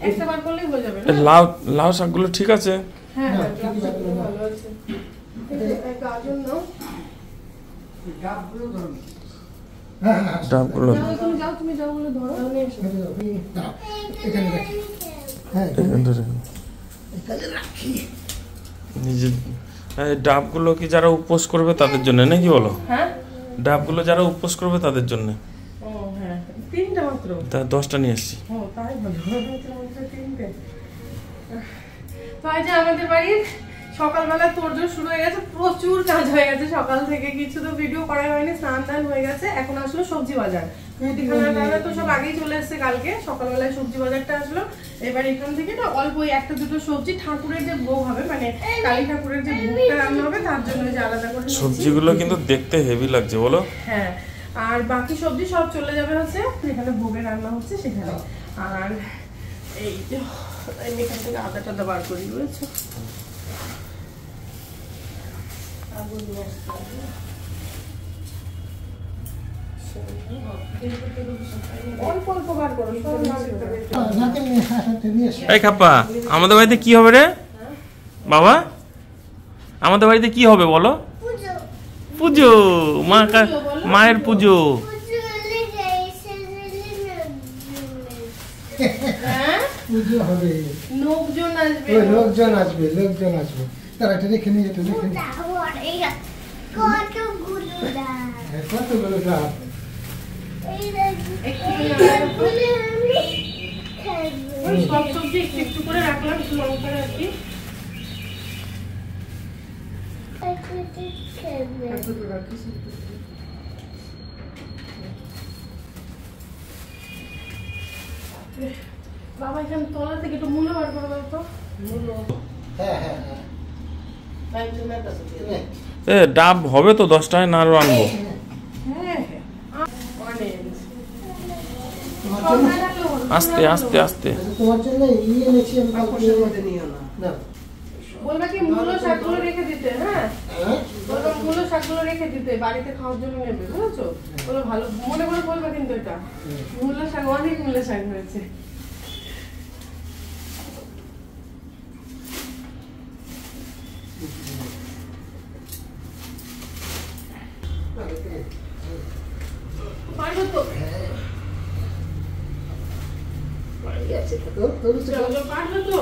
একবার করলেই হয়ে যাবে না? লাউ শাকগুলো ঠিক আছে? হ্যাঁ ভালো আছে। গাজর নাও, ডাবগুলো তুমি যাও বলে ধরো। নিজে ডাবগুলো কি যারা উপোস করবে তাদের জন্য নাকি বলো? হ্যাঁ, ডাবগুলো যারা উপোস করবে তাদের জন্য। ও হ্যাঁ, 3টা মাত্র। তা 10টা নিয়ে এসেছি। ও তাই ভালো, 3টে। তো আজ আমাদের বাড়ির সকালবেলা তোড়জোড় শুরু হয়ে গেছে, প্রচুর কাজ হয়ে গেছে সকাল থেকে। কিছু তো ভিডিও করা হয়নি, স্নান দান হয়ে গেছে। এখন আসলো সবজি বাজার, মুদিখানা তো সব আগেই চলে এসেছে। কালকে সকালবেলায় সবজি বাজারটা আসলো। এবার এখান থেকে না অল্প একটা দুটো সবজি, ঠাকুরের যে ভোগ হবে, মানে কালী ঠাকুরের যে ভোগটা রান্না হবে তার জন্য যে আলাদা করে সবজিগুলো কিন্তু দেখতে হেভি লাগছে বলো। হ্যাঁ, আর বাকি সবজি সব চলে যাবে হচ্ছে যেখানে ভোগে রান্না হচ্ছে সেখানে। আর এই যে আমি এখান থেকে আদা টাদা বার করি, বুঝেছো? এই খাপ্পা, আমাদের বাড়িতে কি হবে রে বাবা? আমাদের বাড়িতে কি হবে বলো? পুজো, মায়ের পুজো। লোকজন আসবে। তারা এটা রেখে নিয়ে যেতে কতগুলো ডাব। সব সবজি একটু করে রাখলাম, লঙ্কা রাখি। বাবা এখানে তলা থেকে একটু মূল্য বার করে দাও তো। ডাব হবে তো 10টায়, না আরো আনবো? আস্তে আস্তে আস্তে। তোমার জন্য এনেছি আমি, বলবা কি মূলো শাকগুলো রেখে দিতে। হ্যাঁ, বলবা মূলো শাকগুলো রেখে দিতে, বাড়িতে খাওয়ার জন্য নেবে, বুঝেছো? বলো ভালো মনে করে বলবা কিন্তু। এটা মূলো শাক, অনেক মূলো শাক হয়েছে। পারবো তো? পারবো তো?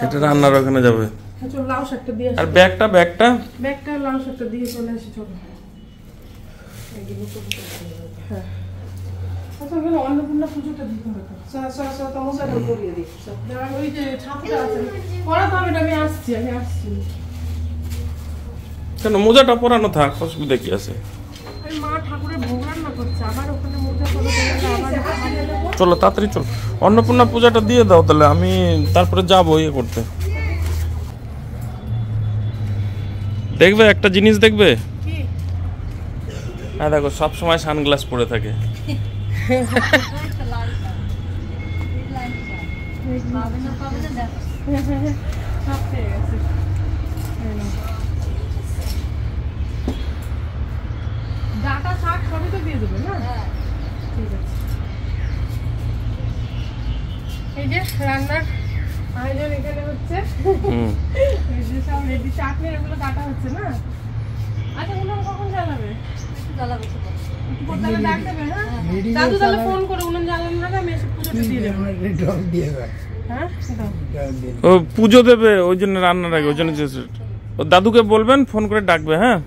এটা রান্নার ওখানে যাবে। চলো লাউ শাকটা দিয়ে আসি। আর ব্যাগটা লাউ শাকটা দিয়ে চলে আসি। চলো। হ্যাঁ, আচ্ছা ওখানে অন্নপূর্ণা পুজোটা দিতে হবে। ওই যে ছাপটা আছে, পড়াতে হবে না। আমি আসছি। কেন মোজাটা পরানো থাক, অসুবিধা কি আছে? মা ঠাকুরের ভোগ রান্না করছে, আবার ওখানে মোজা পরে চলো তাড়াতাড়ি চলো, অন্নপূর্ণা পূজাটা দিয়ে দাও তাহলে, আমি তারপরে যাবো ইয়ে করতে। দেখবে একটা জিনিস দেখবে, হ্যাঁ দেখো সব সময় সানগ্লাস পরে থাকে। ডাটা শাক সবই তো দিয়ে দেবে না? ঠিক আছে। এই যে রান্নার আয়োজন এখানে হচ্ছে। এই যে সব রেডি, শাক নিয়ে এগুলো কাটা হচ্ছে না? আচ্ছা উনুন কখন জ্বালাবে? ডাক দেবে। হ্যাঁ দাদু তাহলে ফোন করে উনুন জ্বালানো না, আমি এসে পুজোটা দিয়ে দেবো। হ্যাঁ ও পুজো দেবে, ওই জন্য রান্নার আগে, ওই জন্য দাদুকে বলবেন ফোন করে ডাকবে। হ্যাঁ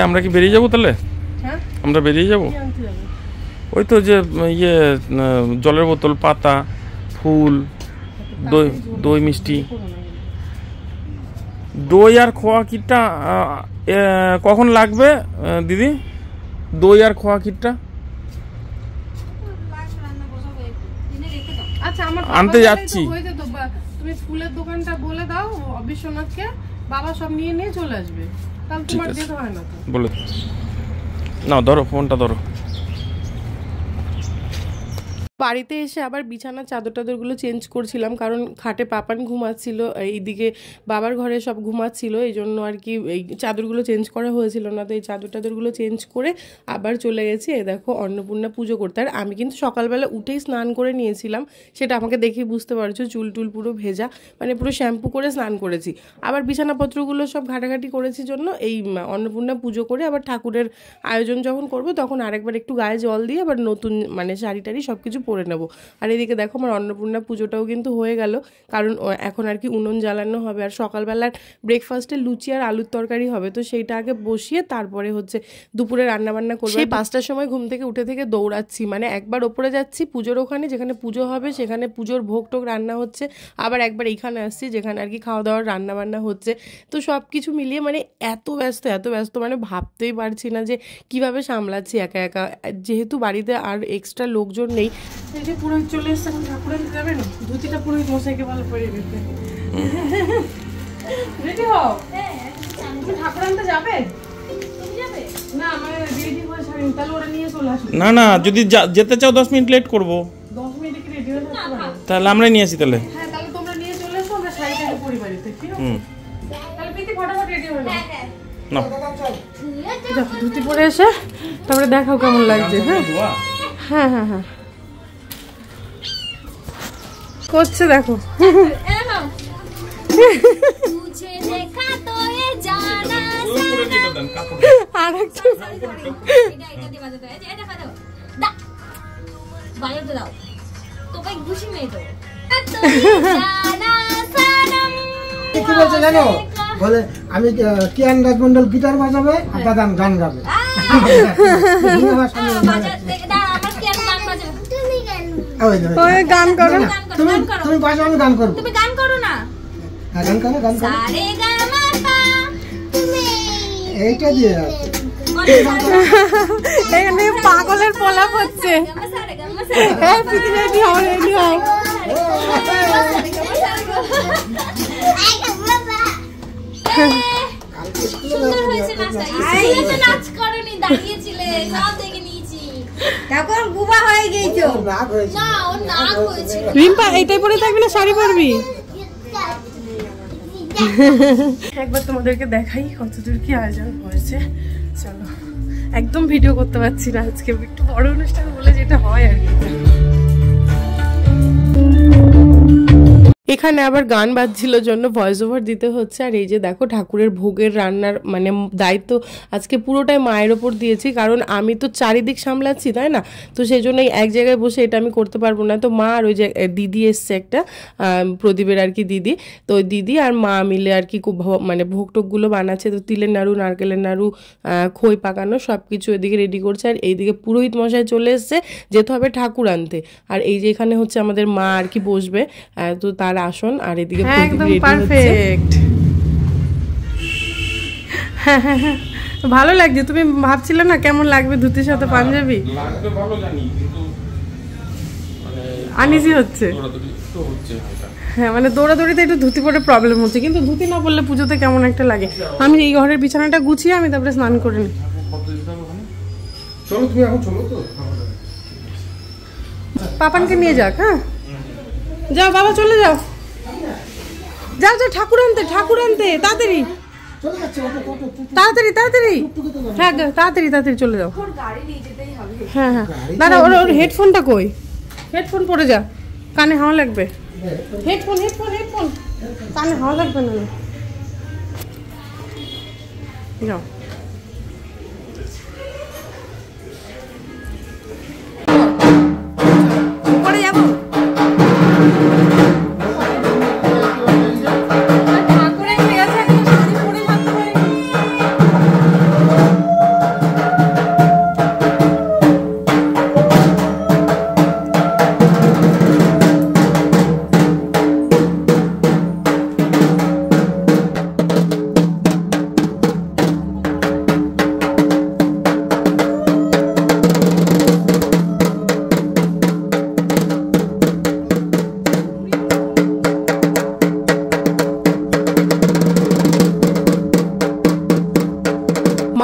আমরা কি বেরিয়ে যাবো তাহলে? আমরা বেরিয়ে যাবো। ওই তো যে ইয়ে জলের বোতল, পাতা, ফুল, দই মিষ্টি। দই আর খোয়া কিটটা কখন লাগবে দিদি? দই আর খোয়া কিটটা আনতে যাচ্ছি। তুমি ফুলের দোকানটা বলে দাও বিশ্বনাথকে, বাবা সব নিয়ে চলে আসবে। তাহলে ঠিক তোমার আছে। যেতে হয় না তো। বলে না, ধরো ফোনটা ধরো। বাড়িতে এসে আবার বিছানার চাদর টাদরগুলো চেঞ্জ করছিলাম, কারণ খাটে পাপান ঘুমাচ্ছিল, এইদিকে বাবার ঘরে সব ঘুমাচ্ছিল, এই জন্য আর কি এই চাদরগুলো চেঞ্জ করা হয়েছিল না। তো এই চাদর টাদরগুলো চেঞ্জ করে আবার চলে গেছি এই দেখো অন্নপূর্ণা পুজো করতে। আর আমি কিন্তু সকালবেলা উঠেই স্নান করে নিয়েছিলাম, সেটা আমাকে দেখেই বুঝতে পারছো, চুল টুল পুরো ভেজা, মানে পুরো শ্যাম্পু করে স্নান করেছি। আবার বিছানাপত্রগুলো সব ঘাটাঘাটি করেছি জন্য এই অন্নপূর্ণা পুজো করে আবার ঠাকুরের আয়োজন যখন করব তখন আরেকবার একটু গায়ে জল দিয়ে আবার নতুন মানে শাড়ি টাড়ি সব কিছু পরে নেব। আর এদিকে দেখো আমার অন্নপূর্ণা পুজোটাও কিন্তু হয়ে গেল, কারণ এখন আর কি উনুন জ্বালানো হবে। আর সকালবেলার ব্রেকফাস্টে লুচি আর আলুর তরকারি হবে, তো সেইটা আগে বসিয়ে তারপরে হচ্ছে দুপুরে রান্নাবান্না করবো। সেই 5টার সময় ঘুম থেকে উঠে দৌড়াচ্ছি, মানে একবার ওপরে যাচ্ছি পুজোর ওখানে যেখানে পুজো হবে, সেখানে পুজোর ভোগ টোগ রান্না হচ্ছে, আবার একবার এইখানে আসছি যেখানে আর কি খাওয়া দাওয়ার রান্নাবান্না হচ্ছে। তো সব কিছু মিলিয়ে মানে এত ব্যস্ত মানে ভাবতেই পারছি না যে কিভাবে সামলাচ্ছি একা একা, যেহেতু বাড়িতে আর এক্সট্রা লোকজন নেই। এই যে পুরোহিত চলে এসছে, এখন ঠাকুর আনতে যাবে না, ধুতিটা পুরোহিত মশাইকে ভালো পরিয়ে দিতে। রেডি হও, তুমি ঠাকুর আনতে যাবে? না মানে রেডি হয়ে সারিনি, তাহলে ওরা নিয়ে চলে আসবে। না না, যদি যেতে চাও 10 মিনিট লেট করবো। 10 মিনিটে কি রেডি হয়ে থাকতে পারো? তাহলে আমরাই নিয়ে আসি তাহলে। হ্যাঁ তাহলে তোমরা নিয়ে চলে এসো, আমরা শাড়িটাকে পরি বাড়িতে, ঠিক আছে? তাহলে প্রীতি ফটাফট রেডি হয়ে নাও। না যাও ধুতি পরে এসে তারপরে দেখাও কেমন লাগছে। হ্যাঁ হ্যাঁ হ্যাঁ করছে দেখো। কি বলছে জানো, বলে আমি কিয়ান রাজমন্ডল গিটার বাজাবে আর দাদান গান গাবে। ওই গান করো, তুমি বাজাও, আমি গান করবো। তুমি গান করো না, হ্যাঁ গান করো, গান করো। সারে গা মা পা তুমি এইটা দিয়ে আছে। এখানে পাগলের পোলাপ হচ্ছে। সারে গা মা এই প্রীতি রেডি হও, রেডি হও। সুন্দর হয়েছে নাচটা। স্কুলে তো নাচ করনি, দাঁড়িয়েছিলে, সব দেখে নিয়েছি। তখন বুবা হয়ে গেছো। রাগ হয়েছে। না, ওর নাক হয়েছে। রিম্পা এইটাই পরে থাকবি না শাড়ি পরবি? একবার তোমাদেরকে দেখাই কতদূর কি আয়োজন হয়েছে। চলো, একদম ভিডিও করতে পারছি না আজকে, একটু বড় অনুষ্ঠান বলে যেটা হয় আর কি। এখানে আবার গান বাজছিল জন্য ভয়েস ওভার দিতে হচ্ছে। আর এই যে দেখো ঠাকুরের ভোগের রান্নার মানে দায়িত্ব আজকে পুরোটাই মায়ের ওপর দিয়েছি, কারণ আমি তো চারিদিক সামলাচ্ছি তাই না, তো সেই জন্য এক জায়গায় বসে এটা আমি করতে পারবো না। তো মা আর ওই যে দিদি এসছে একটা প্রদীপের আর কি দিদি, তো ওই দিদি আর মা মিলে আর কি মানে ভোগ টোকগুলো বানাচ্ছে। তো তিলের নাড়ু, নারকেলের নাড়ু, খই পাকানো সব কিছু এদিকে রেডি করছে। আর এইদিকে পুরোহিত মশাই চলে এসছে, যেতে হবে ঠাকুর আনতে। আর এই যে এখানে হচ্ছে আমাদের মা আর কি বসবে, তো তার আসন। আর এদিকে একদম পারফেক্ট। ভালো লাগছে। তুমি ভাবছিলে না কেমন লাগবে ধুতির সাথে পাঞ্জাবি? লাগবে ভালো জানি, কিন্তু মানে আনইজি হচ্ছে। তো হচ্ছে হালকা। হ্যাঁ মানে দৌড়াদৌড়িতে একটু ধুতি পরে প্রবলেম হচ্ছে, কিন্তু ধুতি না পরলে পুজোতে কেমন একটা লাগে। আমি এই ঘরের বিছানাটা গুছিয়ে আমি তারপরে স্নান করে নিই। চলো তুমি এখন চলো তো। পাপানকে নিয়ে যাক। হ্যাঁ যাও বাবা, চলে যাও, যাও যাও ঠাকুর আনতে, ঠাকুর আনতে তাড়াতাড়ি চলে যাচ্ছে, তাড়াতাড়ি তাড়াতাড়ি। হ্যাঁ তাড়াতাড়ি তাড়াতাড়ি চলে যাও। হ্যাঁ হ্যাঁ দাঁড়া, ওর হেডফোনটা কই? হেডফোন পরে যা, কানে হাওয়া লাগবে। হেডফোন হেডফোন হেডফোন, কানে হাওয়া লাগবে না। যাও উপরে যাবো।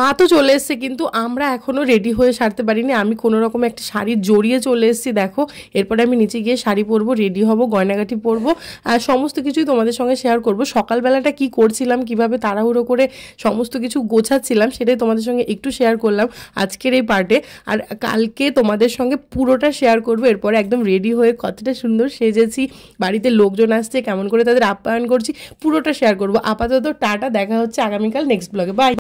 মা তো চলে এসছে, কিন্তু আমরা এখনও রেডি হয়ে সারতে পারিনি। আমি কোনো রকম একটা শাড়ি জড়িয়ে চলে এসেছি দেখো। এরপরে আমি নিচে গিয়ে শাড়ি পরবো, রেডি হব, গয়নাগাটি পরবো, আর সমস্ত কিছুই তোমাদের সঙ্গে শেয়ার করব। সকালবেলাটা কি করছিলাম, কিভাবে তাড়াহুড়ো করে সমস্ত কিছু গোছাচ্ছিলাম, সেটাই তোমাদের সঙ্গে একটু শেয়ার করলাম আজকের এই পার্টে। আর কালকে তোমাদের সঙ্গে পুরোটা শেয়ার করবো। এরপরে একদম রেডি হয়ে কতটা সুন্দর সেজেছি, বাড়িতে লোকজন আসছে, কেমন করে তাদের আপ্যায়ন করছি, পুরোটা শেয়ার করবো। আপাতত টাটা, দেখা হচ্ছে আগামীকাল নেক্সট ব্লগে। বাই।